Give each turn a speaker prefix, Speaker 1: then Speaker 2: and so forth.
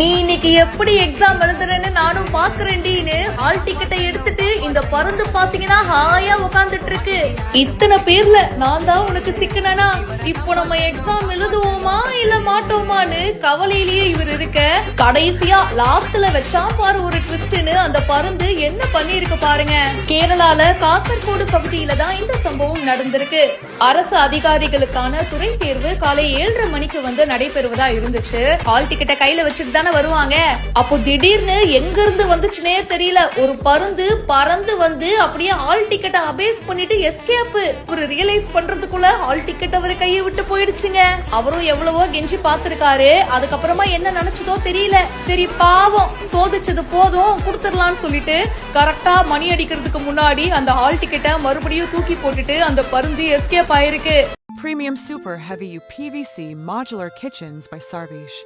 Speaker 1: நீ இன்னைக்கு எப்படி எக்ஸாம் எழுதுறன்னு நானும் பாக்குறேன்டின்னு ஹால் டிக்கெட்டை எடுத்துட்டு இந்த பருந்து பாத்தீங்கன்னா ஹாயா உட்காந்துட்டு இருக்கு. இத்தனை பேர்ல நான் தான் உனக்கு சிக்கனா. இப்போ நம்ம எக்ஸாம் எழுதுவோமா இல்ல மாட்டோமான்னு கவலையிலேயே இவர் இருக்க, கடைசியா லாஸ்ட்ல வச்சான் பாரு ஒரு ட்விஸ்ட்னு அந்த பருந்து என்ன பண்ணி இருக்கு பாருங்க. கேரளால காசர்கோடு பகுதியில தான் இந்த சம்பவம் நடந்திருக்கு. அரசு அதிகாரிகளுக்கான துறை தேர்வு காலை 7:30 மணிக்கு வந்து நடைபெறுவதா இருந்துச்சு. ஹால் டிக்கெட்டை கையில வச்சுட்டு தானே வருவாங்க. அப்போ திடீர்னு எங்க இருந்து வந்துச்சுனே தெரியல, ஒரு பருந்து பறந்து வந்து அப்படியே ஹால் டிக்கெட்டை அபேஸ் பண்ணிட்டு எஸ்கேப். ஒரு ரியலைஸ் பண்றதுக்குள்ள ஹால் டிக்கெட் அவர் கையை விட்டு போயிடுச்சுங்க. அவரும் எவ்வளவோ கெஞ்சி பாத்துருக்காரு. அதுக்கப்புறமா என்ன நினைச்சதோ தெரியல. சரி பாவம், சோதிச்சது போதும் குடுத்துடலாம்னு சொல்லிட்டு கரெக்டா மணி அடிக்கிறதுக்கு முன்னாடி அந்த ஹால் டிக்கெட்டை மறுபடியும் தூக்கி போட்டுட்டு அந்த பருந்து எஸ்கேப் ஆயிருக்கு.
Speaker 2: Premium Super Heavy UPVC Modular Kitchens by Sarvesh.